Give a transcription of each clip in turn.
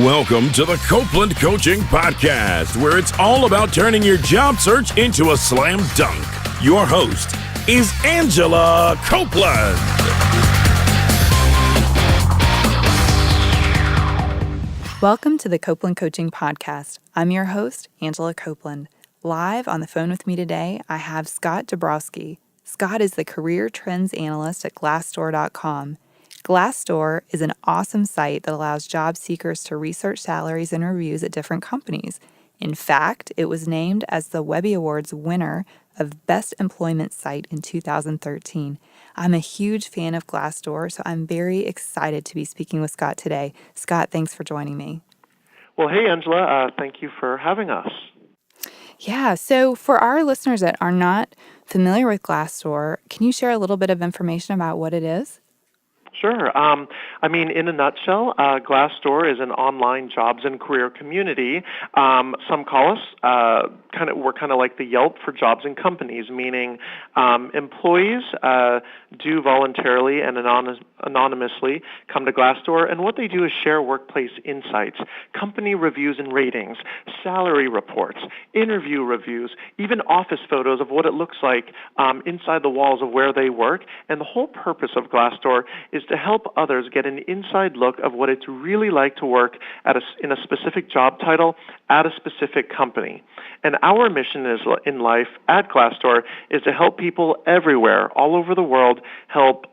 Welcome to the Copeland Coaching Podcast, where it's all about turning your job search into a slam dunk. Your host is Angela Copeland. Welcome to the Copeland Coaching Podcast. I'm your host, Angela Copeland. Live on the phone with me today, I have Scott Dobroski. Scott is the Career Trends Analyst at Glassdoor.com. Glassdoor is an awesome site that allows job seekers to research salaries and reviews at different companies. In fact, it was named as the Webby Awards winner of Best Employment Site in 2013. I'm a huge fan of Glassdoor, so I'm very excited to be speaking with Scott today. Scott, thanks for joining me. Well, hey, Angela. Thank you for having us. Yeah, so for our listeners that are not familiar with Glassdoor, can you share a little bit of information about what it is? Sure. In a nutshell, Glassdoor is an online jobs and career community. Some call us we're kind of like the Yelp for jobs and companies, meaning employees do voluntarily and anonymously come to Glassdoor, and what they do is share workplace insights, company reviews and ratings, salary reports, interview reviews, even office photos of what it looks like inside the walls of where they work. And the whole purpose of Glassdoor is to help others get an inside look of what it's really like to work in a specific job title at a specific company. And our mission in life at Glassdoor is to help people everywhere, all over the world, help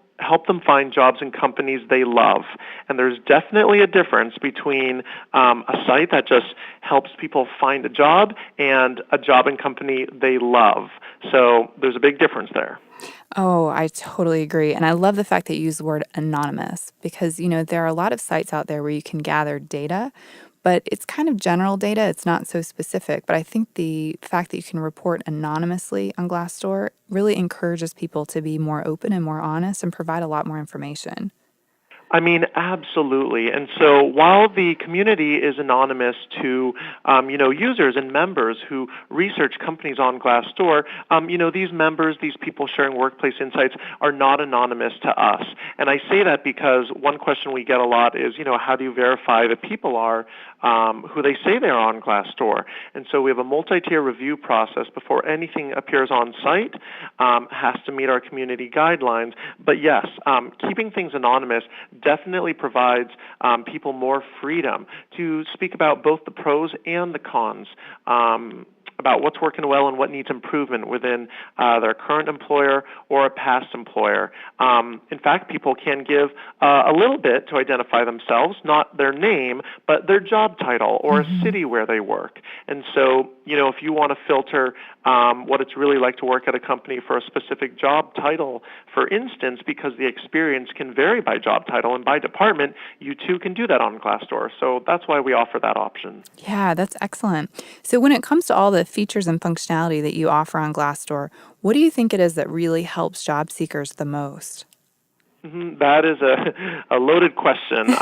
them find jobs in companies they love. And there's definitely a difference between a site that just helps people find a job and a job and company they love. So there's a big difference there. Oh, I totally agree. And I love the fact that you use the word anonymous because, there are a lot of sites out there where you can gather data, but it's kind of general data. It's not so specific. But I think the fact that you can report anonymously on Glassdoor really encourages people to be more open and more honest and provide a lot more information. Absolutely. And so while the community is anonymous to, users and members who research companies on Glassdoor, these members, these people sharing workplace insights are not anonymous to us. And I say that because one question we get a lot is, how do you verify that people are who they say they are on Glassdoor? And so we have a multi-tier review process before anything appears on site, has to meet our community guidelines. But yes, keeping things anonymous definitely provides people more freedom to speak about both the pros and the cons, about what's working well and what needs improvement within their current employer or a past employer. In fact, people can give a little bit to identify themselves, not their name, but their job title or a city where they work. And so, if you want to filter what it's really like to work at a company for a specific job title, for instance, because the experience can vary by job title and by department, you too can do that on Glassdoor. So that's why we offer that option. Yeah, that's excellent. So when it comes to all the features and functionality that you offer on Glassdoor, what do you think it is that really helps job seekers the most? That is a loaded question.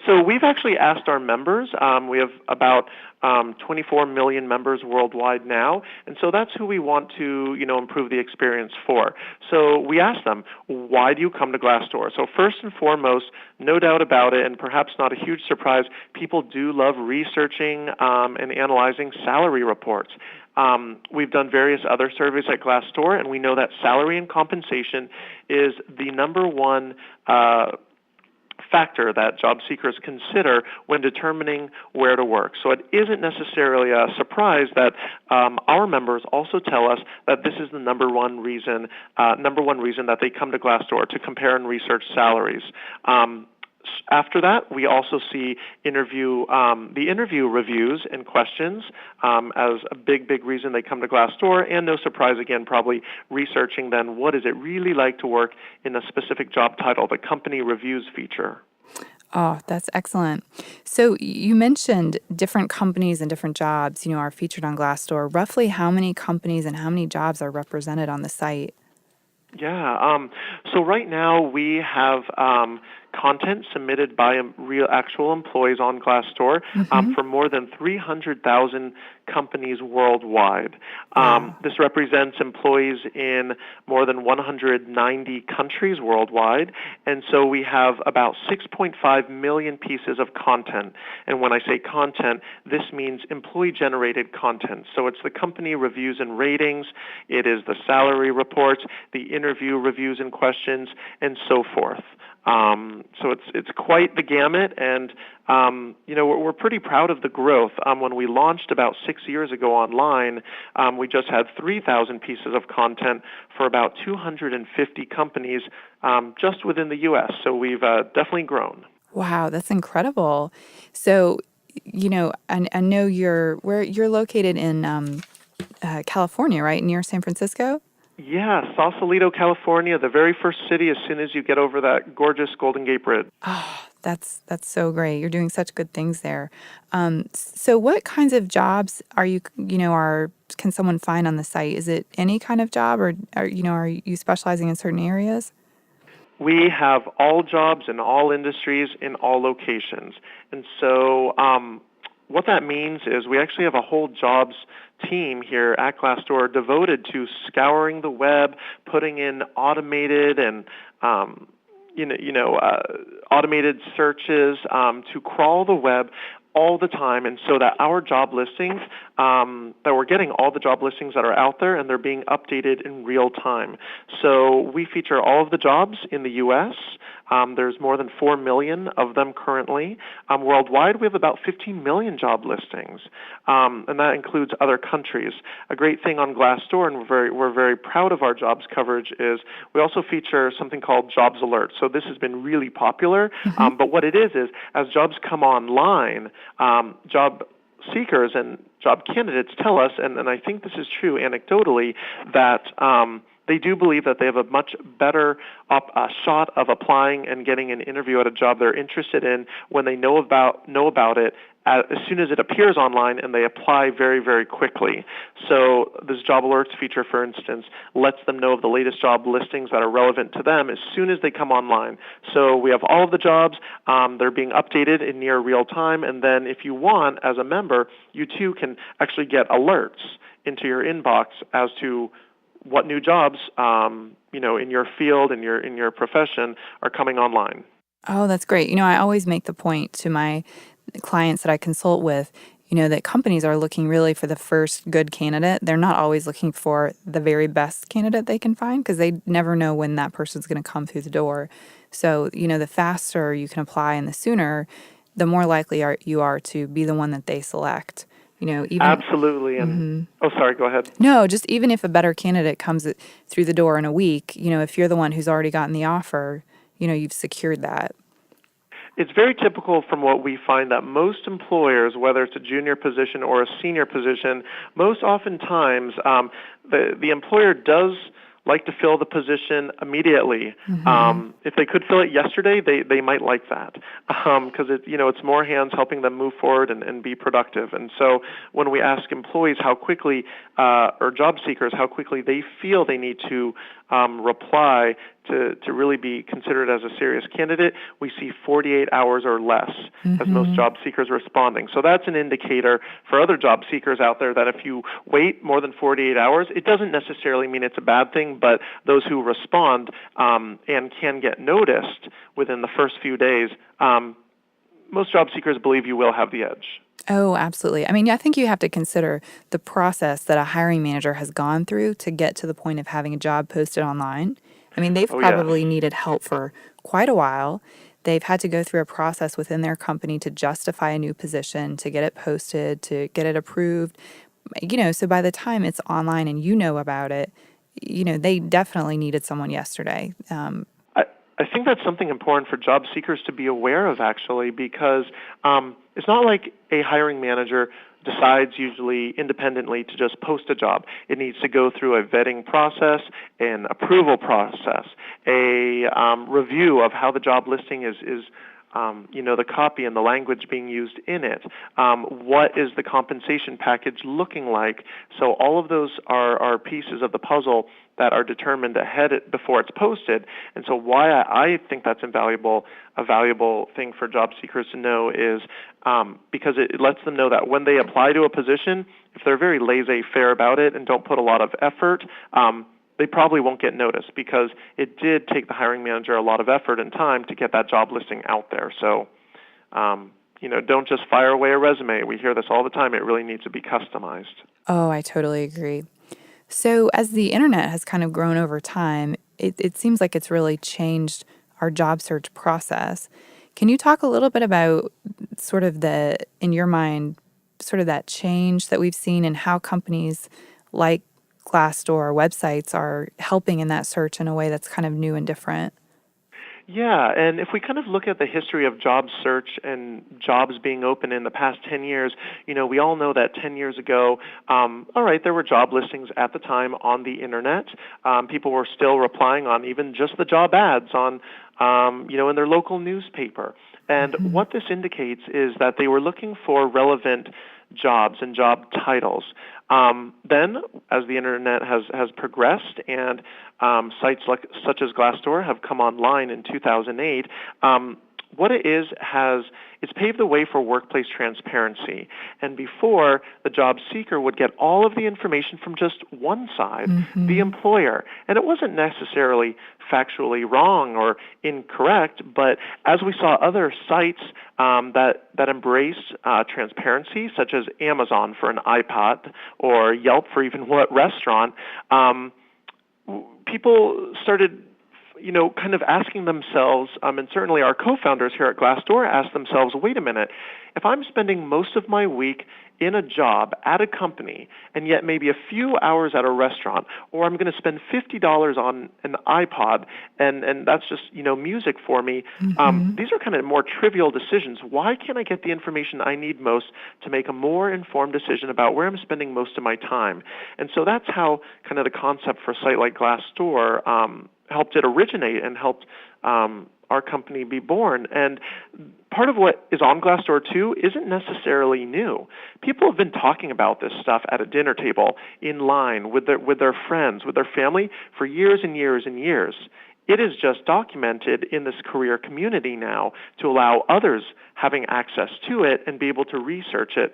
So we've actually asked our members. We have about 24 million members worldwide now, and so that's who we want to, improve the experience for. So we asked them, why do you come to Glassdoor? So first and foremost, no doubt about it, and perhaps not a huge surprise, people do love researching and analyzing salary reports. We've done various other surveys at Glassdoor, and we know that salary and compensation is the number one factor that job seekers consider when determining where to work. So it isn't necessarily a surprise that our members also tell us that this is the number one reason that they come to Glassdoor, to compare and research salaries. After that, we also see the interview reviews and questions as a big reason they come to Glassdoor, and no surprise again, probably researching then what is it really like to work in a specific job title, the company reviews feature. Oh, that's excellent. So you mentioned different companies and different jobs, are featured on Glassdoor. Roughly how many companies and how many jobs are represented on the site? Yeah. So right now we have content submitted by real actual employees on Glassdoor for more than 300,000 companies worldwide. This represents employees in more than 190 countries worldwide, and so we have about 6.5 million pieces of content. And when I say content, this means employee-generated content. So it's the company reviews and ratings, it is the salary reports, the interview reviews and questions, and so forth. So it's quite the gamut, and we're pretty proud of the growth. When we launched about 6 years ago online, we just had 3,000 pieces of content for about 250 companies just within the U.S. So we've definitely grown. Wow, that's incredible. So, I know you're located in California, right, near San Francisco? Yeah, Sausalito, California, the very first city as soon as you get over that gorgeous Golden Gate Bridge. Oh, that's so great. You're doing such good things there. So what kinds of jobs can someone find on the site? Is it any kind of job, or are you specializing in certain areas? We have all jobs in all industries in all locations. And so what that means is we actually have a whole jobs team here at Glassdoor devoted to scouring the web, putting in automated and automated searches to crawl the web all the time, and so that our job listings, that we're getting all the job listings that are out there, and they're being updated in real time. So we feature all of the jobs in the U.S. There's more than 4 million of them currently. Worldwide, we have about 15 million job listings, and that includes other countries. A great thing on Glassdoor, and we're very proud of our jobs coverage, is we also feature something called Jobs Alert. So this has been really popular, but what it is as jobs come online, job seekers and job candidates tell us, and I think this is true anecdotally, that they do believe that they have a much better shot of applying and getting an interview at a job they're interested in when they know about it as soon as it appears online, and they apply very, very quickly. So this Job Alerts feature, for instance, lets them know of the latest job listings that are relevant to them as soon as they come online. So we have all of the jobs. They're being updated in near real time, and then if you want, as a member, you too can actually get alerts into your inbox as to what new jobs, in your field, in your profession, are coming online. Oh, that's great. I always make the point to my clients that I consult with, that companies are looking really for the first good candidate. They're not always looking for the very best candidate they can find, because they never know when that person's going to come through the door. So, the faster you can apply and the sooner, the more likely you are to be the one that they select. Even Absolutely. And oh, sorry, go ahead. No, just even if a better candidate comes through the door in a week, if you're the one who's already gotten the offer, you've secured that. It's very typical from what we find that most employers, whether it's a junior position or a senior position, most oftentimes the employer does like to fill the position immediately. If they could fill it yesterday, they might like that, because it's more hands helping them move forward and be productive. And so when we ask employees how quickly, or job seekers, how quickly they feel they need to reply to really be considered as a serious candidate, we see 48 hours or less as most job seekers responding. So that's an indicator for other job seekers out there that if you wait more than 48 hours, it doesn't necessarily mean it's a bad thing, but those who respond and can get noticed within the first few days, most job seekers believe you will have the edge. Oh, absolutely. I think you have to consider the process that a hiring manager has gone through to get to the point of having a job posted online. They've probably needed help for quite a while. They've had to go through a process within their company to justify a new position, to get it posted, to get it approved. So by the time it's online and you know about it, they definitely needed someone yesterday. I think that's something important for job seekers to be aware of, actually, because it's not like a hiring manager decides usually independently to just post a job. It needs to go through a vetting process, an approval process, a review of how the job listing is the copy and the language being used in it. What is the compensation package looking like? So all of those are pieces of the puzzle that are determined before it's posted. And so why I think that's a valuable thing for job seekers to know is because it lets them know that when they apply to a position, if they're very laissez-faire about it and don't put a lot of effort, they probably won't get noticed because it did take the hiring manager a lot of effort and time to get that job listing out there. So, don't just fire away a resume. We hear this all the time. It really needs to be customized. Oh, I totally agree. So as the internet has kind of grown over time, it seems like it's really changed our job search process. Can you talk a little bit about sort of in your mind, sort of that change that we've seen and how companies like Glassdoor websites are helping in that search in a way that's kind of new and different? Yeah, and if we kind of look at the history of job search and jobs being open in the past 10 years, we all know that 10 years ago, there were job listings at the time on the internet. People were still replying on even just the job ads on, in their local newspaper. And what this indicates is that they were looking for relevant jobs and job titles. Then, as the internet has progressed and sites such as Glassdoor have come online in 2008, what it is it's paved the way for workplace transparency. And before, the job seeker would get all of the information from just one side, the employer. And it wasn't necessarily factually wrong or incorrect, but as we saw other sites that embraced transparency, such as Amazon for an iPod or Yelp for even what restaurant, people started kind of asking themselves, and certainly our co-founders here at Glassdoor asked themselves, wait a minute, if I'm spending most of my week in a job at a company and yet maybe a few hours at a restaurant, or I'm going to spend $50 on an iPod and that's just, music for me, these are kind of more trivial decisions. Why can't I get the information I need most to make a more informed decision about where I'm spending most of my time? And so that's how kind of the concept for a site like Glassdoor helped it originate and helped our company be born. And part of what is on Glassdoor, too, isn't necessarily new. People have been talking about this stuff at a dinner table, in line, with their friends, with their family, for years and years and years. It is just documented in this career community now to allow others having access to it and be able to research it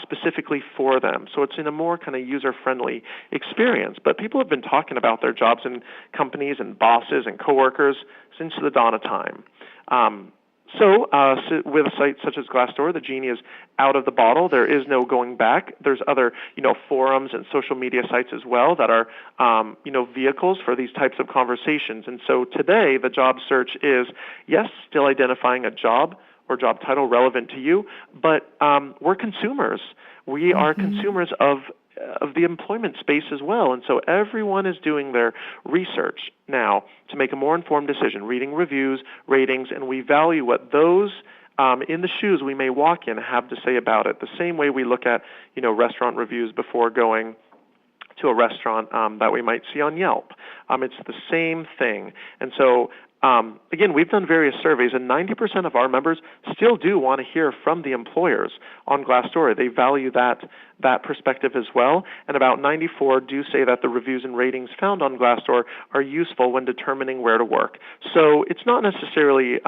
specifically for them. So it's in a more kind of user-friendly experience. But people have been talking about their jobs in companies and bosses and coworkers since the dawn of time. So with a site such as Glassdoor, the genie is out of the bottle. There is no going back. There's other, forums and social media sites as well that are, vehicles for these types of conversations. And so today, the job search is, yes, still identifying a job or job title relevant to you, but we're consumers. We are consumers of the employment space as well. And so everyone is doing their research now to make a more informed decision, reading reviews, ratings, and we value what those in the shoes we may walk in have to say about it. The same way we look at, restaurant reviews before going to a restaurant that we might see on Yelp. It's the same thing. And so again, we've done various surveys, and 90% of our members still do want to hear from the employers on Glassdoor. They value that perspective as well, and about 94 do say that the reviews and ratings found on Glassdoor are useful when determining where to work. So it's not necessarily,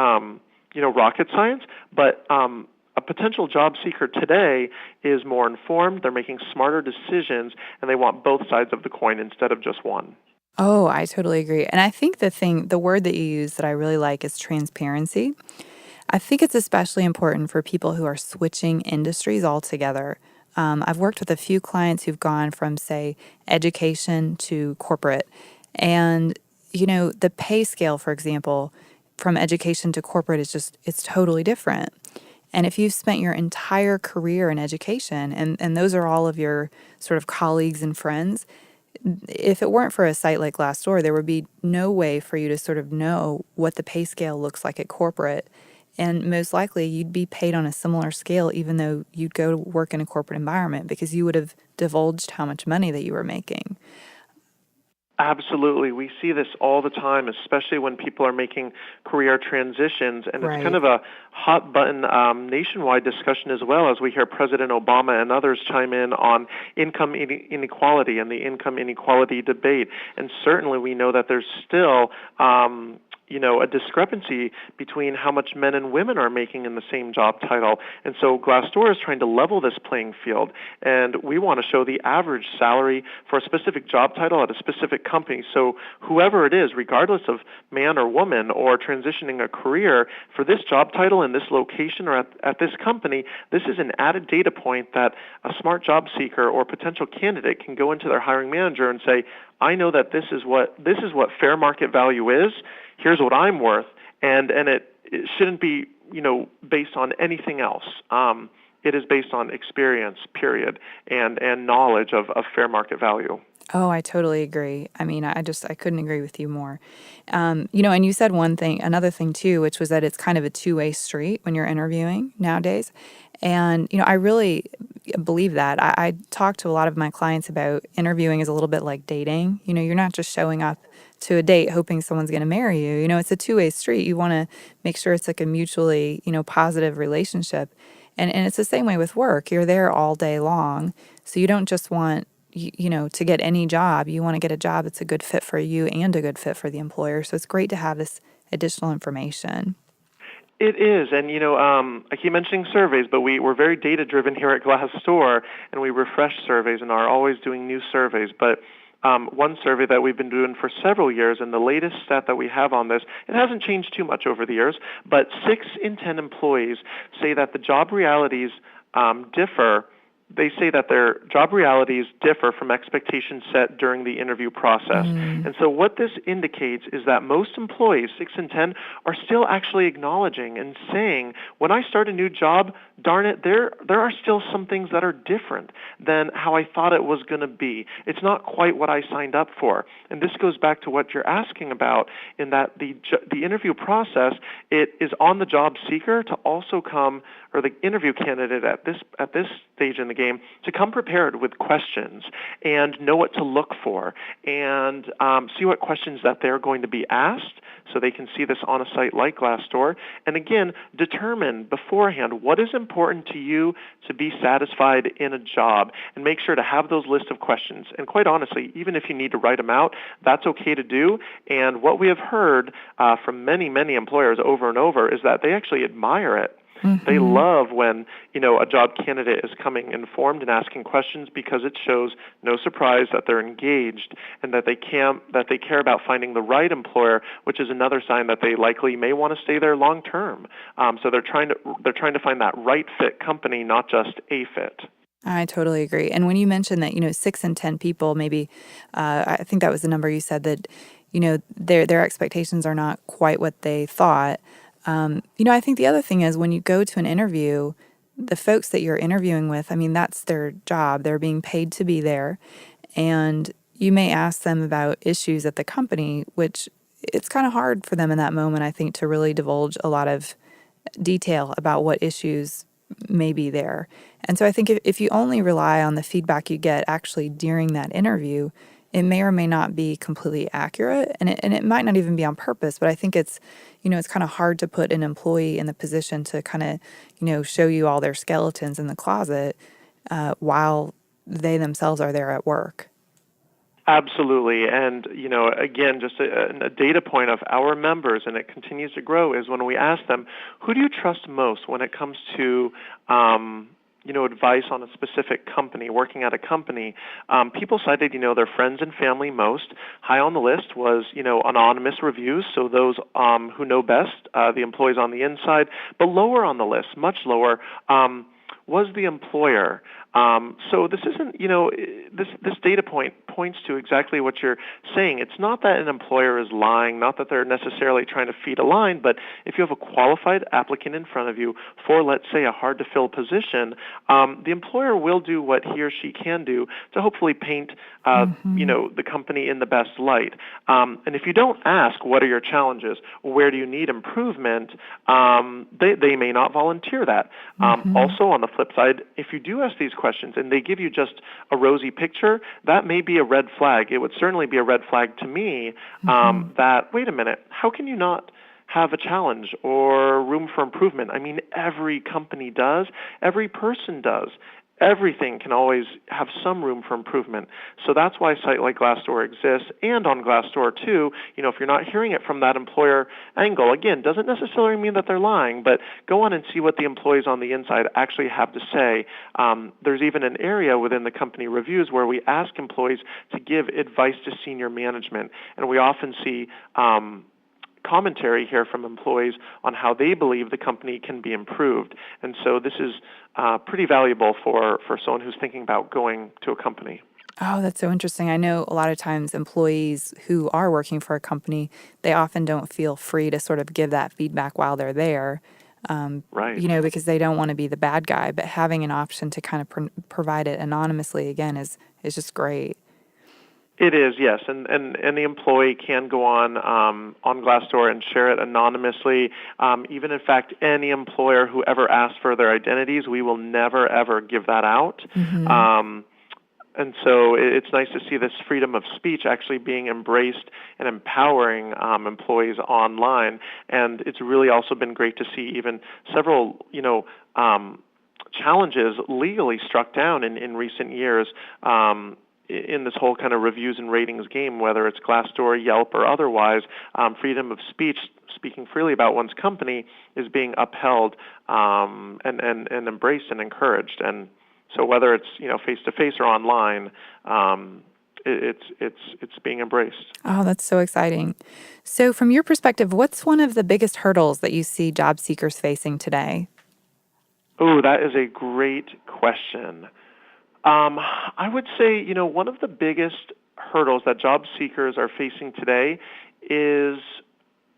rocket science, but a potential job seeker today is more informed, they're making smarter decisions, and they want both sides of the coin instead of just one. Oh, I totally agree. And I think the word that you use that I really like is transparency. I think it's especially important for people who are switching industries altogether. I've worked with a few clients who've gone from, say, education to corporate. And, the pay scale, for example, from education to corporate it's totally different. And if you've spent your entire career in education, and those are all of your sort of colleagues and friends, if it weren't for a site like Glassdoor, there would be no way for you to sort of know what the pay scale looks like at corporate. And most likely you'd be paid on a similar scale even though you'd go to work in a corporate environment because you would have divulged how much money that you were making. Absolutely. We see this all the time, especially when people are making career transitions. And it's kind Right. of a hot button nationwide discussion as well, as we hear President Obama and others chime in on income inequality and the income inequality debate. And certainly we know that there's still a discrepancy between how much men and women are making in the same job title. And so Glassdoor is trying to level this playing field, and we want to show the average salary for a specific job title at a specific company. So whoever it is, regardless of man or woman or transitioning a career, for this job title in this location or at this company, this is an added data point that a smart job seeker or potential candidate can go into their hiring manager and say, I know that this is what fair market value is. Here's what I'm worth, and it shouldn't be based on anything else. It is based on experience, period, and knowledge of fair market value. Oh, I totally agree. I mean, I couldn't agree with you more. And you said another thing too, which was that it's kind of a two-way street when you're interviewing nowadays. And, I really believe that. I talk to a lot of my clients about interviewing is a little bit like dating. You're not just showing up to a date hoping someone's going to marry you. It's a two-way street. You want to make sure it's like a mutually, positive relationship. And it's the same way with work. You're there all day long. So you don't just want to get any job. You want to get a job that's a good fit for you and a good fit for the employer. So it's great to have this additional information. It is, and I keep mentioning surveys, but we're very data-driven here at Glassdoor, and we refresh surveys and are always doing new surveys. But one survey that we've been doing for several years, and the latest stat that we have on this, it hasn't changed too much over the years, but 6 in 10 employees say that the job realities differ. They say that their job realities differ from expectations set during the interview process. And so what this indicates is that most employees, 6 in 10, are still actually acknowledging and saying, when I start a new job, darn it, there are still some things that are different than how I thought it was going to be. It's not quite what I signed up for. And this goes back to what you're asking about, in that the interview process, it is on the job seeker to also come, or the interview candidate at this stage in the game, to come prepared with questions and know what to look for, and see what questions that they're going to be asked, so they can see this on a site like Glassdoor. And again, determine beforehand what is important to you to be satisfied in a job, and make sure to have those list of questions. And quite honestly, even if you need to write them out, that's okay to do. And what we have heard from many, many employers over and over is that they actually admire it. They love when, a job candidate is coming informed and asking questions, because it shows, no surprise, that they're engaged and that they care about finding the right employer, which is another sign that they likely may want to stay there long term. So they're trying to find that right fit company, not just a fit. I totally agree. And when you mentioned that, 6 in 10 people, maybe, I think that was the number you said, that, their expectations are not quite what they thought. I think the other thing is, when you go to an interview, the folks that you're interviewing with, I mean, that's their job. They're being paid to be there. And you may ask them about issues at the company, which it's kind of hard for them in that moment, I think, to really divulge a lot of detail about what issues may be there. And so I think if you only rely on the feedback you get actually during that interview, it may or may not be completely accurate, and it might not even be on purpose. But I think it's kind of hard to put an employee in the position to kind of, show you all their skeletons in the closet while they themselves are there at work. Absolutely. And, again, just a data point of our members, and it continues to grow, is when we ask them, who do you trust most when it comes to advice on a specific company, working at a company? People cited, their friends and family most. High on the list was, anonymous reviews, so those who know best, the employees on the inside. But lower on the list, much lower, was the employer. So this isn't, this data point points to exactly what you're saying. It's not that an employer is lying, not that they're necessarily trying to feed a line, but if you have a qualified applicant in front of you for, let's say, a hard-to-fill position, the employer will do what he or she can do to hopefully paint, the company in the best light. And if you don't ask, what are your challenges? Where do you need improvement? They may not volunteer that. Also, on the flip side, if you do ask these questions and they give you just a rosy picture, that may be a red flag. It would certainly be a red flag to me that, wait a minute, how can you not have a challenge or room for improvement? I mean, every company does, every person does. Everything can always have some room for improvement. So that's why a site like Glassdoor exists. And on Glassdoor, too, if you're not hearing it from that employer angle, again, doesn't necessarily mean that they're lying, but go on and see what the employees on the inside actually have to say. There's even an area within the company reviews where we ask employees to give advice to senior management. And we often see commentary here from employees on how they believe the company can be improved. And so this is pretty valuable for someone who's thinking about going to a company. Oh, that's so interesting. I know a lot of times employees who are working for a company, they often don't feel free to sort of give that feedback while they're there, Right. because they don't want to be the bad guy. But having an option to kind of provide it anonymously, again, is just great. It is, yes, and the employee can go on Glassdoor and share it anonymously. Even, in fact, any employer who ever asks for their identities, we will never, ever give that out. And so it's nice to see this freedom of speech actually being embraced and empowering employees online. And it's really also been great to see even several, challenges legally struck down in recent years. In this whole kind of reviews and ratings game, whether it's Glassdoor, Yelp, or otherwise, freedom of speech, speaking freely about one's company, is being upheld and embraced and encouraged. And so, whether it's face to face or online, it's being embraced. Oh, that's so exciting. So, from your perspective, what's one of the biggest hurdles that you see job seekers facing today? Oh, that is a great question. I would say, one of the biggest hurdles that job seekers are facing today is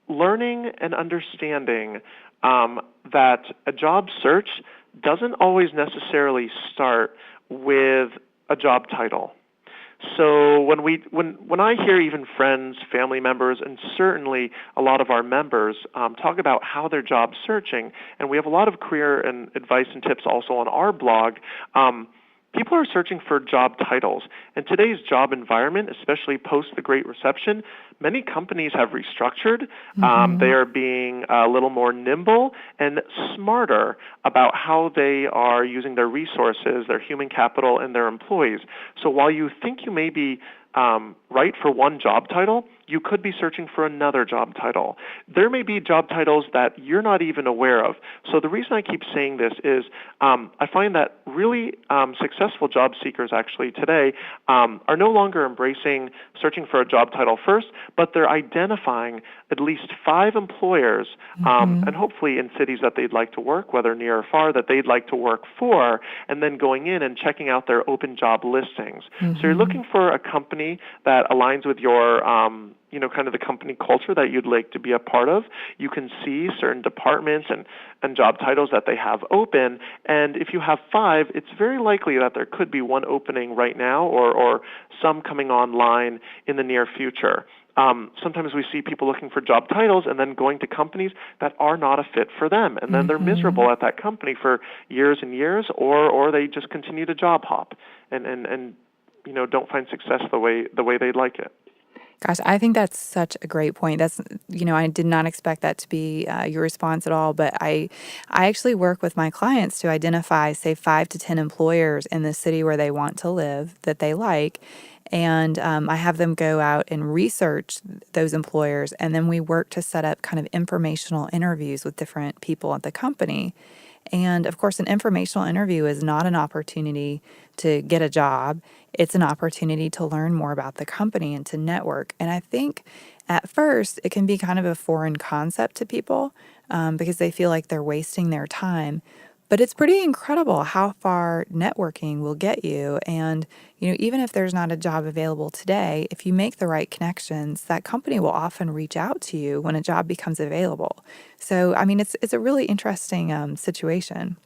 learning and understanding that a job search doesn't always necessarily start with a job title. So when I hear even friends, family members, and certainly a lot of our members talk about how they're job searching, and we have a lot of career and advice and tips also on our blog, people are searching for job titles. In today's job environment, especially post the Great Recession, many companies have restructured. They are being a little more nimble and smarter about how they are using their resources, their human capital, and their employees. So while you think you may be right for one job title, you could be searching for another job title. There may be job titles that you're not even aware of. So the reason I keep saying this is I find that really successful job seekers actually today are no longer embracing searching for a job title first, but they're identifying at least 5 employers and hopefully in cities that they'd like to work, whether near or far, that they'd like to work for, and then going in and checking out their open job listings. So you're looking for a company that aligns with your kind of the company culture that you'd like to be a part of. You can see certain departments and job titles that they have open. And if you have 5, it's very likely that there could be one opening right now or some coming online in the near future. Sometimes we see people looking for job titles and then going to companies that are not a fit for them. And then they're miserable at that company for years and years, or they just continue to job hop and don't find success the way they'd like it. Gosh, I think that's such a great point. That's, I did not expect that to be your response at all, but I actually work with my clients to identify, say, 5 to 10 employers in the city where they want to live that they like. And I have them go out and research those employers, and then we work to set up kind of informational interviews with different people at the company. And of course, an informational interview is not an opportunity to get a job. It's an opportunity to learn more about the company and to network. And I think at first it can be kind of a foreign concept to people because they feel like they're wasting their time. But it's pretty incredible how far networking will get you. And, even if there's not a job available today, if you make the right connections, that company will often reach out to you when a job becomes available. So, I mean, it's a really interesting situation.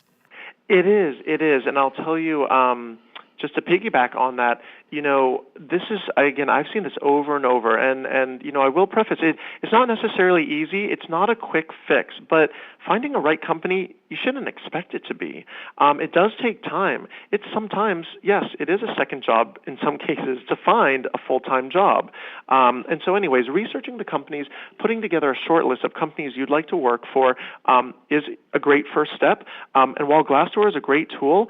It is. And I'll tell you, just to piggyback on that, this is, again, I've seen this over and over, and I will preface it, it's not necessarily easy. It's not a quick fix, but finding a right company, you shouldn't expect it to be. It does take time. It's sometimes, yes, it is a second job in some cases to find a full-time job. And so anyways, researching the companies, putting together a short list of companies you'd like to work for is a great first step. And while Glassdoor is a great tool,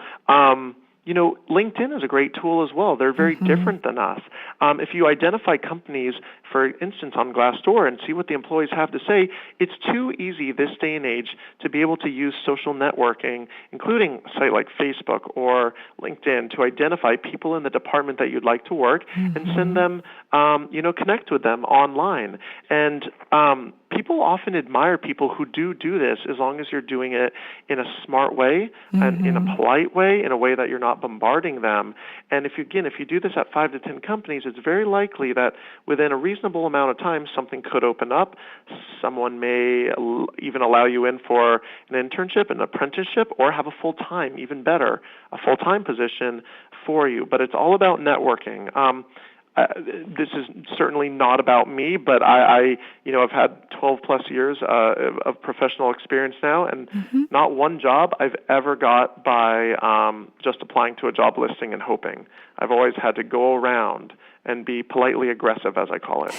LinkedIn is a great tool as well. They're very different than us. If you identify companies, for instance, on Glassdoor and see what the employees have to say, it's too easy this day and age to be able to use social networking, including a site like Facebook or LinkedIn, to identify people in the department that you'd like to work and send them, connect with them online. And people often admire people who do this as long as you're doing it in a smart way and in a polite way, in a way that you're not bombarding them. And if you do this at 5 to 10 companies, it's very likely that within a reasonable amount of time, something could open up. Someone may even allow you in for an internship, an apprenticeship, or have a full-time, even better, a full-time position for you. But it's all about networking. This is certainly not about me, but I've had 12 plus years of professional experience now, and not one job I've ever got by just applying to a job listing and hoping. I've always had to go around and be politely aggressive, as I call it.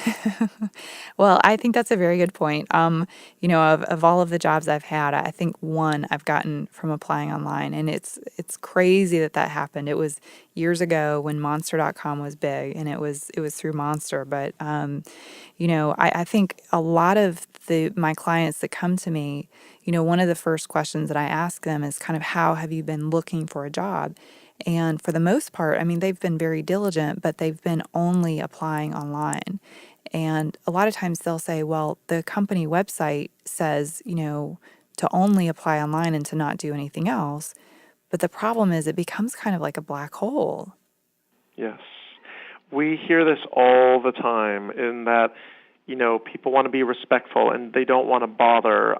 Well, I think that's a very good point. Of all of the jobs I've had, I think one I've gotten from applying online, and it's crazy that happened. It was years ago when Monster.com was big, and it was through Monster. But I think a lot of my clients that come to me, one of the first questions that I ask them is kind of, how have you been looking for a job? And for the most part, I mean, they've been very diligent, but they've been only applying online. And a lot of times they'll say, well, the company website says, to only apply online and to not do anything else. But the problem is it becomes kind of like a black hole. Yes. We hear this all the time in that, people want to be respectful and they don't want to bother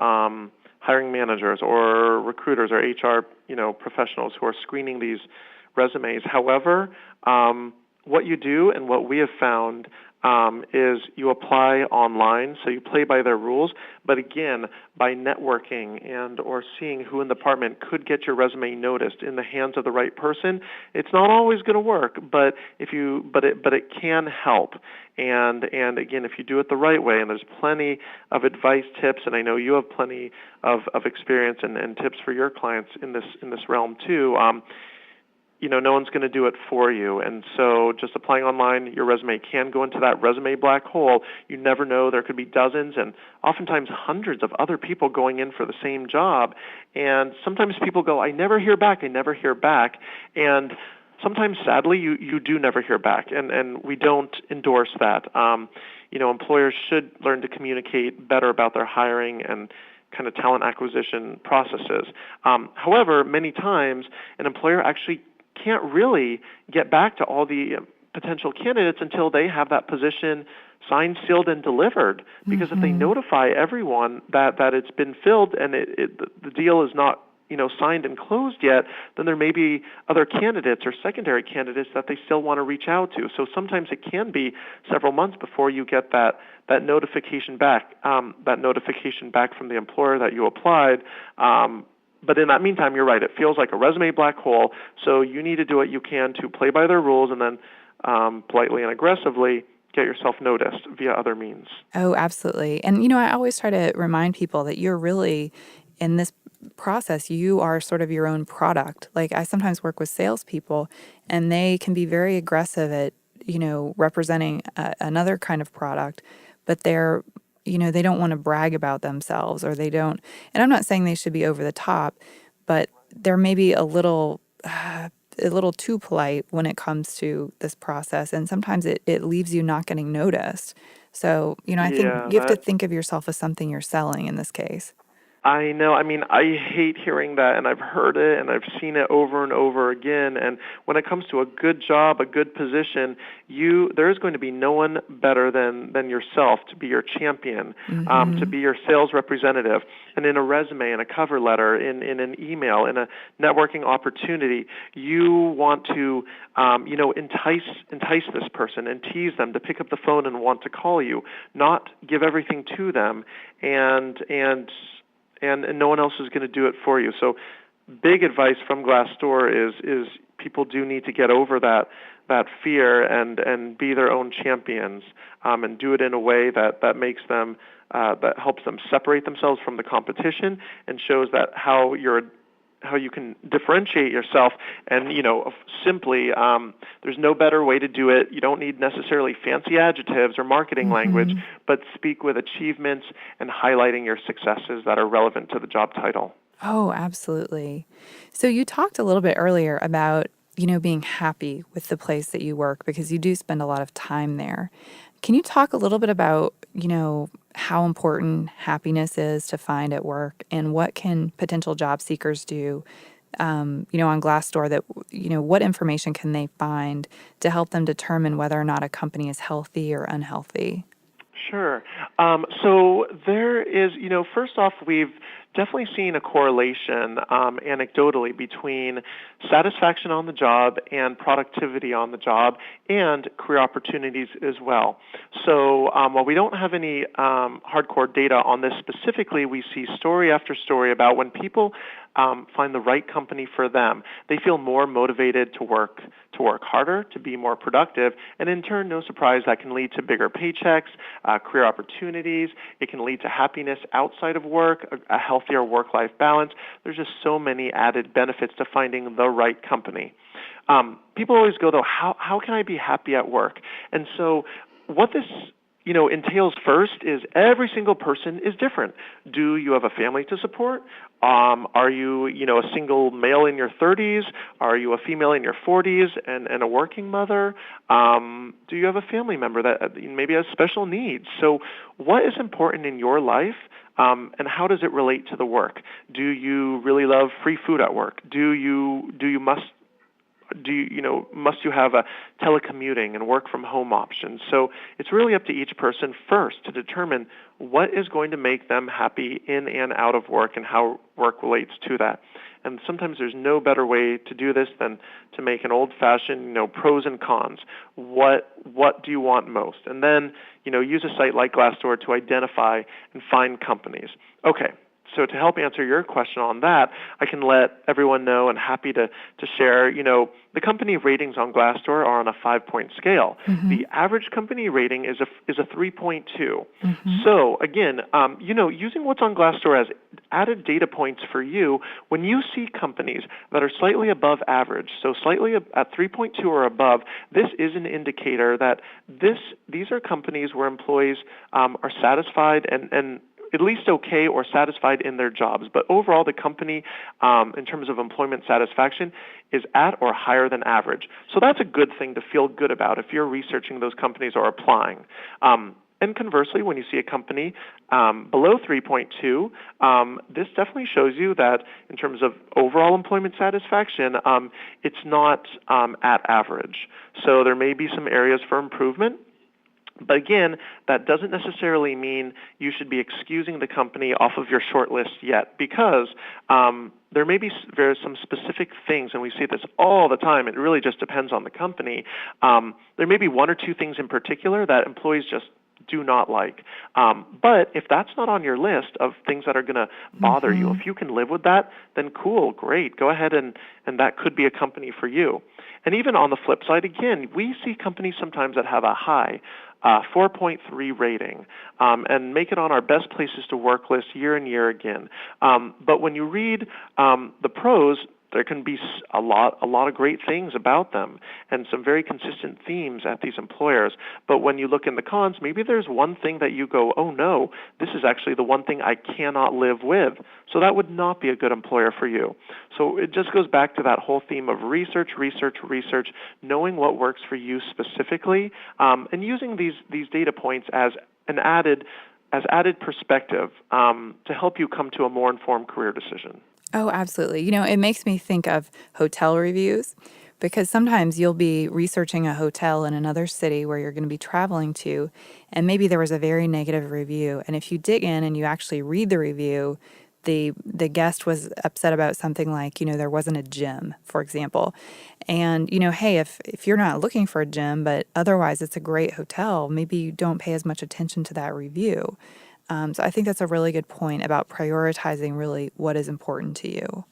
hiring managers or recruiters or HR, professionals who are screening these resumes. However, what you do and what we have found is you apply online, so you play by their rules, but again, by networking and or seeing who in the department could get your resume noticed in the hands of the right person, it's not always going to work, but it can help. And again, if you do it the right way, and there's plenty of advice, tips, and I know you have plenty of experience and tips for your clients in this realm too. No one's going to do it for you. And so just applying online, your resume can go into that resume black hole. You never know. There could be dozens and oftentimes hundreds of other people going in for the same job. And sometimes people go, I never hear back. And sometimes, sadly, you do never hear back. And we don't endorse that. Employers should learn to communicate better about their hiring and kind of talent acquisition processes. However, many times an employer actually can't really get back to all the potential candidates until they have that position signed, sealed, and delivered. Because if they notify everyone that it's been filled and the deal is not signed and closed yet, then there may be other candidates or secondary candidates that they still want to reach out to. So sometimes it can be several months before you get that notification back, from the employer that you applied. But in that meantime, you're right. It feels like a resume black hole. So you need to do what you can to play by their rules and then politely and aggressively get yourself noticed via other means. Oh, absolutely. And, I always try to remind people that you're really, in this process, you are sort of your own product. Like, I sometimes work with salespeople, and they can be very aggressive at, representing another kind of product, but they're they don't want to brag about themselves, or they don't. And I'm not saying they should be over the top, but they're maybe a little too polite when it comes to this process. And sometimes it leaves you not getting noticed. So, I think you have to think of yourself as something you're selling in this case. I know. I mean, I hate hearing that, and I've heard it, and I've seen it over and over again. And when it comes to a good job, a good position, there is going to be no one better than yourself to be your champion, to be your sales representative. And in a resume, in a cover letter, in an email, in a networking opportunity, you want to, entice this person and tease them to pick up the phone and want to call you, not give everything to them and no one else is going to do it for you. So big advice from Glassdoor is people do need to get over that fear and be their own champions, and do it in a way that makes them that helps them separate themselves from the competition and shows that how you can differentiate yourself. And simply there's no better way to do it. You don't need necessarily fancy adjectives or marketing language, but speak with achievements and highlighting your successes that are relevant to the job title. Oh, absolutely. So you talked a little bit earlier about, being happy with the place that you work because you do spend a lot of time there. Can you talk a little bit about, how important happiness is to find at work and what can potential job seekers do, on Glassdoor that, what information can they find to help them determine whether or not a company is healthy or unhealthy? Sure. So there is, first off, we've definitely seen a correlation anecdotally between satisfaction on the job and productivity on the job and career opportunities as well. So while we don't have any hardcore data on this specifically, we see story after story about when people find the right company for them, they feel more motivated to work harder, to be more productive, and in turn, no surprise, that can lead to bigger paychecks, career opportunities. It can lead to happiness outside of work, a healthier work-life balance. There's just so many added benefits to finding the right company. People always go, though, how can I be happy at work? And so what this entails first is every single person is different. Do you have a family to support? Are you, a single male in your 30s? Are you a female in your 40s and a working mother? Do you have a family member that maybe has special needs? So what is important in your life? And how does it relate to the work? Do you really love free food at work? Must you have a telecommuting and work from home options? So it's really up to each person first to determine what is going to make them happy in and out of work and how work relates to that. And sometimes there's no better way to do this than to make an old-fashioned, pros and cons. What do you want most? And then, use a site like Glassdoor to identify and find companies. Okay. So to help answer your question on that, I can let everyone know and happy to share, the company ratings on Glassdoor are on a 5-point scale. The average company rating is a 3.2. So again, using what's on Glassdoor as added data points for you, when you see companies that are slightly above average, so slightly at 3.2 or above, this is an indicator that these are companies where employees are satisfied and at least okay or satisfied in their jobs. But overall, the company, in terms of employment satisfaction, is at or higher than average. So that's a good thing to feel good about if you're researching those companies or applying. And conversely, when you see a company below 3.2, this definitely shows you that in terms of overall employment satisfaction, it's not at average. So there may be some areas for improvement. But again, that doesn't necessarily mean you should be excusing the company off of your short list yet, because there may be some specific things, and we see this all the time. It really just depends on the company. There may be one or two things in particular that employees just do not like. But if that's not on your list of things that are going to bother you, if you can live with that, then cool, great. Go ahead and that could be a company for you. And even on the flip side, again, we see companies sometimes that have a high 4.3 rating and make it on our best places to work list year and year again. But when you read the pros, there can be a lot of great things about them and some very consistent themes at these employers. But when you look in the cons, maybe there's one thing that you go, oh no, this is actually the one thing I cannot live with. So that would not be a good employer for you. So it just goes back to that whole theme of research, knowing what works for you specifically, and using these data points as an added as added perspective to help you come to a more informed career decision. Oh, absolutely. It makes me think of hotel reviews because sometimes you'll be researching a hotel in another city where you're going to be traveling to, and maybe there was a very negative review. And if you dig in and you actually read the review, the guest was upset about something like, there wasn't a gym, for example. And, hey, if you're not looking for a gym, but otherwise it's a great hotel, maybe you don't pay as much attention to that review. So I think that's a really good point about prioritizing really what is important to you.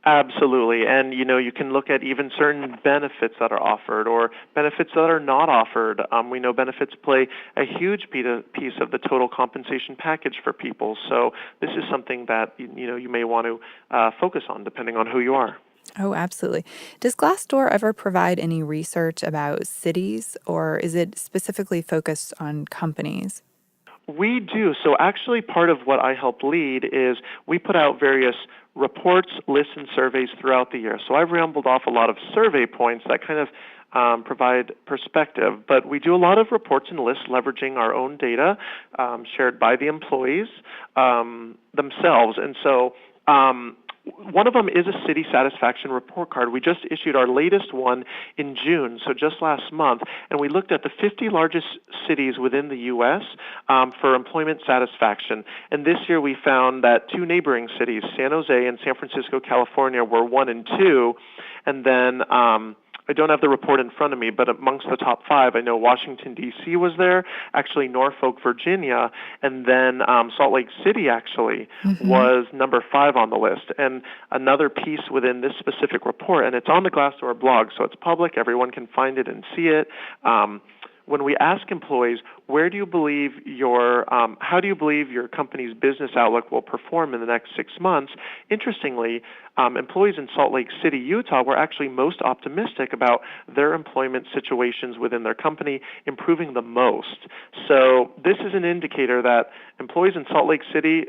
Absolutely. And, you can look at even certain benefits that are offered or benefits that are not offered. We know benefits play a huge piece of the total compensation package for people. So this is something that, you may want to focus on depending on who you are. Oh, absolutely. Does Glassdoor ever provide any research about cities, or is it specifically focused on companies? We do. So actually part of what I help lead is we put out various reports, lists, and surveys throughout the year. So I've rambled off a lot of survey points that kind of provide perspective, but we do a lot of reports and lists leveraging our own data shared by the employees themselves. And so one of them is a city satisfaction report card. We just issued our latest one in June, so just last month, and we looked at the 50 largest cities within the U.S. For employment satisfaction. And this year we found that two neighboring cities, San Jose and San Francisco, California, were 1 and 2, and then I don't have the report in front of me, but amongst the top 5, I know Washington, D.C. was there, actually Norfolk, Virginia, and then Salt Lake City actually was number 5 on the list. And another piece within this specific report, and it's on the Glassdoor blog, so it's public, everyone can find it and see it. When we ask employees, how do you believe your company's business outlook will perform in the next 6 months? Interestingly, employees in Salt Lake City, Utah, were actually most optimistic about their employment situations within their company improving the most. So this is an indicator that employees in Salt Lake City,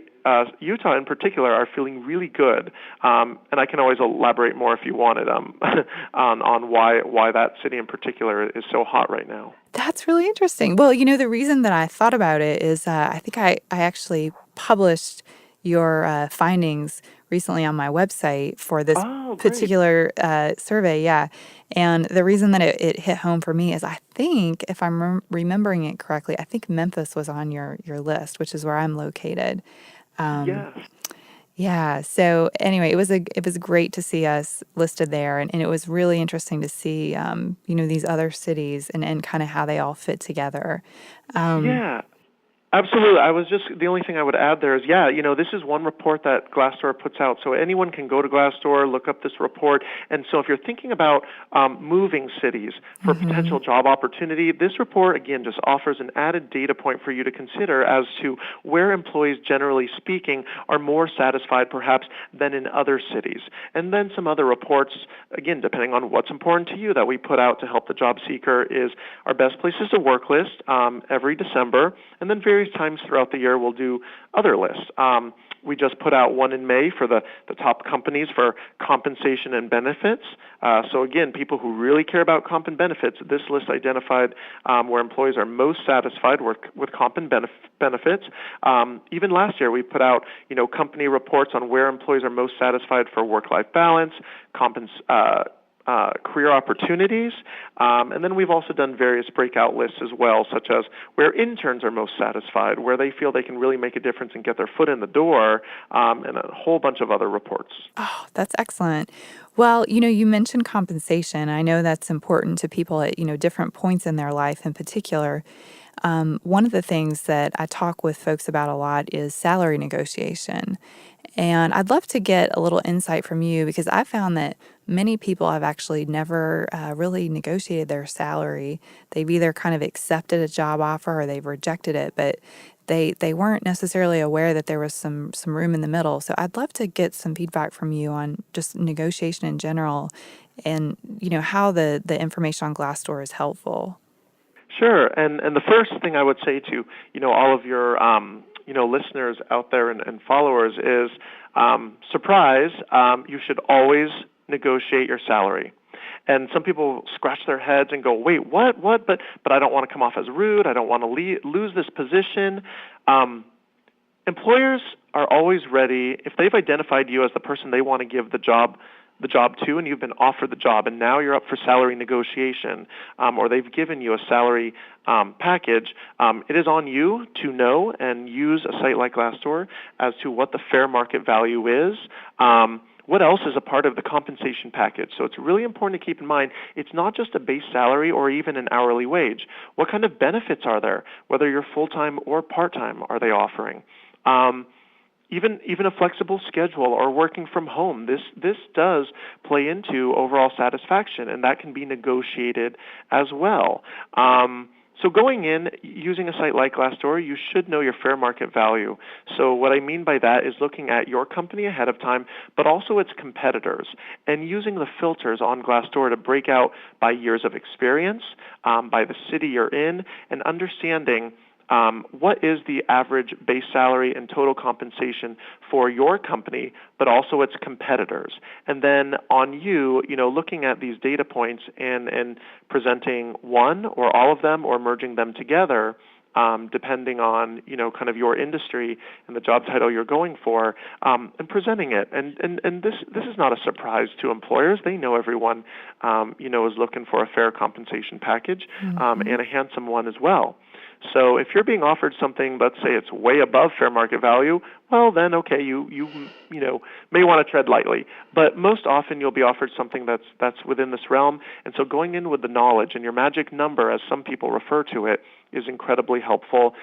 Utah in particular, are feeling really good. And I can always elaborate more if you wanted on why that city in particular is so hot right now. That's really interesting. Well, the reason that I thought about it is I think I actually published your findings recently on my website for this particular survey. Yeah. And the reason that it hit home for me is I think, if I'm remembering it correctly, I think Memphis was on your list, which is where I'm located. Yes. Yeah. So anyway, it was great to see us listed there, and it was really interesting to see these other cities and kind of how they all fit together. Yeah. Absolutely. The only thing I would add there is, this is one report that Glassdoor puts out. So anyone can go to Glassdoor, look up this report. And so if you're thinking about moving cities for potential job opportunity, this report, again, just offers an added data point for you to consider as to where employees, generally speaking, are more satisfied perhaps than in other cities. And then some other reports, again, depending on what's important to you, that we put out to help the job seeker is our best places to work list every December, and then various times throughout the year we'll do other lists. We just put out one in May for the top companies for compensation and benefits. So again, people who really care about comp and benefits, this list identified where employees are most satisfied with comp and benefits. Even last year we put out company reports on where employees are most satisfied for work-life balance, career opportunities, and then we've also done various breakout lists as well, such as where interns are most satisfied, where they feel they can really make a difference and get their foot in the door, and a whole bunch of other reports. Oh, that's excellent. Well, you mentioned compensation. I know that's important to people at, different points in their life in particular. One of the things that I talk with folks about a lot is salary negotiation. And I'd love to get a little insight from you because I found that many people have actually never really negotiated their salary. They've either kind of accepted a job offer or they've rejected it, but they weren't necessarily aware that there was some room in the middle. So I'd love to get some feedback from you on just negotiation in general and, how the information on Glassdoor is helpful. Sure, and the first thing I would say to all of your listeners out there and followers is surprise. You should always negotiate your salary. And some people scratch their heads and go, wait, what? But I don't want to come off as rude. I don't want to lose this position. Employers are always ready if they've identified you as the person they want to give the job to, and you've been offered the job, and now you're up for salary negotiation, or they've given you a salary package. It is on you to know and use a site like Glassdoor as to what the fair market value is. What else is a part of the compensation package? So it's really important to keep in mind it's not just a base salary or even an hourly wage. What kind of benefits are there? Whether you're full-time or part-time, are they offering? Even a flexible schedule or working from home. This does play into overall satisfaction, and that can be negotiated as well. So going in, using a site like Glassdoor, you should know your fair market value. So what I mean by that is looking at your company ahead of time, but also its competitors, and using the filters on Glassdoor to break out by years of experience, by the city you're in, and understanding what is the average base salary and total compensation for your company, but also its competitors. And then on you, looking at these data points and presenting one or all of them or merging them together, depending on, kind of your industry and the job title you're going for, and presenting it. And this is not a surprise to employers. They know everyone, is looking for a fair compensation package, and a handsome one as well. So if you're being offered something, let's say it's way above fair market value, well then okay, you may want to tread lightly. But most often you'll be offered something that's within this realm. And so going in with the knowledge and your magic number, as some people refer to it, is incredibly helpful.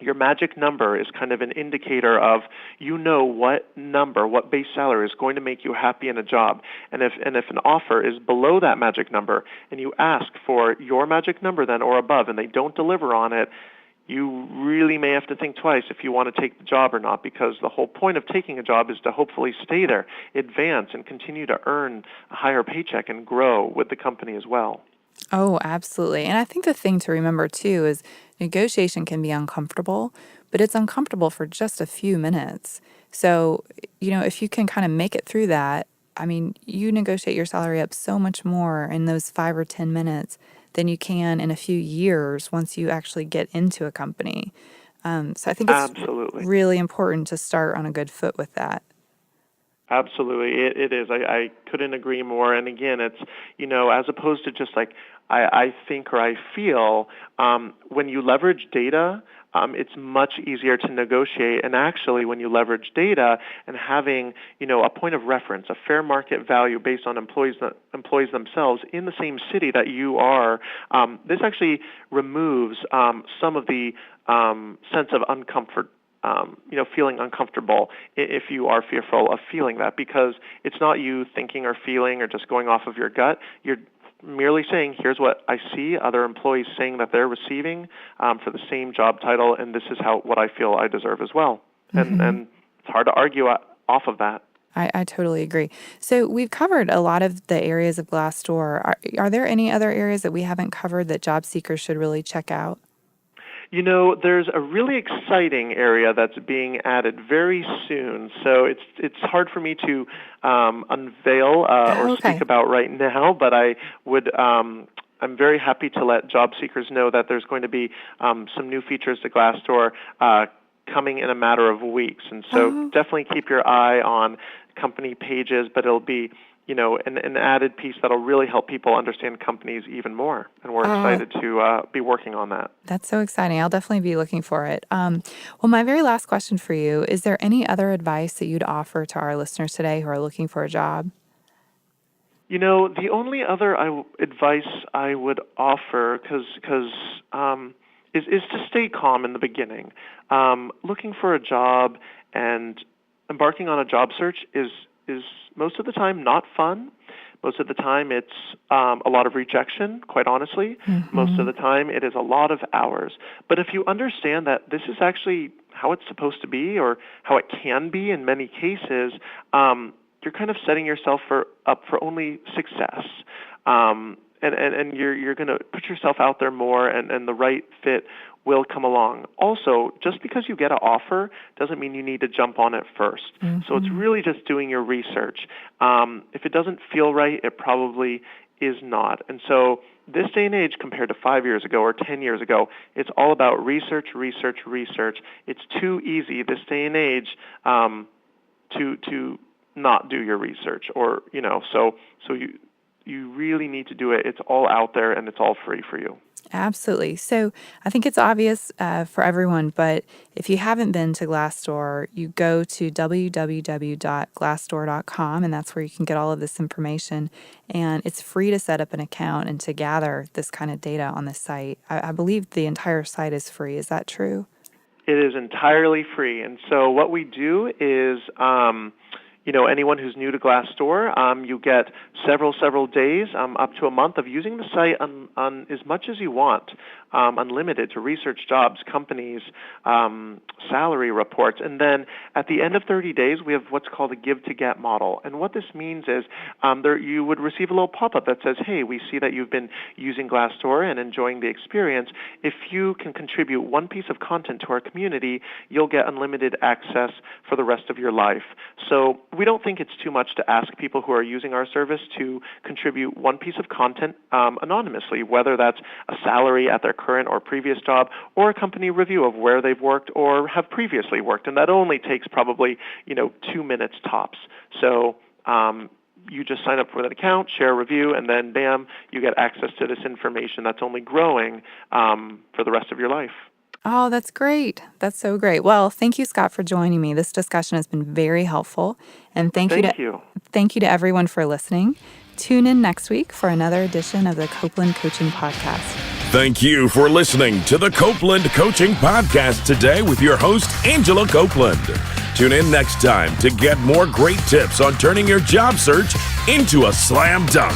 Your magic number is kind of an indicator of what base salary is going to make you happy in a job. And if an offer is below that magic number and you ask for your magic number then or above and they don't deliver on it, you really may have to think twice if you want to take the job or not, because the whole point of taking a job is to hopefully stay there, advance, and continue to earn a higher paycheck and grow with the company as well. Oh, absolutely. And I think the thing to remember, too, is negotiation can be uncomfortable, but it's uncomfortable for just a few minutes. So, if you can kind of make it through that, I mean, you negotiate your salary up so much more in those 5 or 10 minutes than you can in a few years once you actually get into a company. So I think it's Absolutely. really important to start on a good foot with that. Absolutely, it is. I couldn't agree more. And again, it's, as opposed to just like I think or I feel, when you leverage data, it's much easier to negotiate. And actually, when you leverage data and having, a point of reference, a fair market value based on employees themselves in the same city that you are, this actually removes some of the sense of uncomfort. Feeling uncomfortable if you are fearful of feeling that, because it's not you thinking or feeling or just going off of your gut. You're merely saying, here's what I see other employees saying that they're receiving for the same job title, and this is what I feel I deserve as well. Mm-hmm. And it's hard to argue off of that. I totally agree. So we've covered a lot of the areas of Glassdoor. Are there any other areas that we haven't covered that job seekers should really check out? There's a really exciting area that's being added very soon. So it's hard for me to unveil or speak about right now, but I would. I'm very happy to let job seekers know that there's going to be some new features to Glassdoor coming in a matter of weeks. And so definitely keep your eye on company pages, but it'll be an added piece that'll really help people understand companies even more. And we're excited to be working on that. That's so exciting. I'll definitely be looking for it. Well, my very last question for you, is there any other advice that you'd offer to our listeners today who are looking for a job? The only other advice I would offer, is to stay calm in the beginning. Looking for a job and embarking on a job search is most of the time not fun. Most of the time it's a lot of rejection, quite honestly. Mm-hmm. Most of the time it is a lot of hours. But if you understand that this is actually how it's supposed to be, or how it can be in many cases, you're kind of setting yourself up for only success. And you're going to put yourself out there more, and the right fit will come along. Also, just because you get an offer doesn't mean you need to jump on it first. Mm-hmm. So it's really just doing your research. If it doesn't feel right, it probably is not. And so this day and age compared to 5 years ago or 10 years ago, it's all about research, research, research. It's too easy this day and age to not do your research, or so you really need to do it. It's all out there and it's all free for you. Absolutely. So I think it's obvious for everyone, but if you haven't been to Glassdoor, you go to www.glassdoor.com, and that's where you can get all of this information. And it's free to set up an account and to gather this kind of data on the site. I believe the entire site is free. Is that true? It is entirely free. And so what we do is, anyone who's new to Glassdoor, you get several days, up to a month of using the site on as much as you want, unlimited, to research jobs, companies, salary reports. And then at the end of 30 days, we have what's called a give to get model. And what this means is you would receive a little pop-up that says, hey, we see that you've been using Glassdoor and enjoying the experience. If you can contribute one piece of content to our community, you'll get unlimited access for the rest of your life. So we don't think it's too much to ask people who are using our service to contribute one piece of content anonymously, whether that's a salary at their current or previous job, or a company review of where they've worked or have previously worked. And that only takes probably 2 minutes tops. So you just sign up for that account, share a review, and then bam, you get access to this information that's only growing for the rest of your life. Oh, that's great. That's so great. Well, thank you, Scott, for joining me. This discussion has been very helpful. And thank you to everyone for listening. Tune in next week for another edition of the Copeland Coaching Podcast. Thank you for listening to the Copeland Coaching Podcast today with your host, Angela Copeland. Tune in next time to get more great tips on turning your job search into a slam dunk.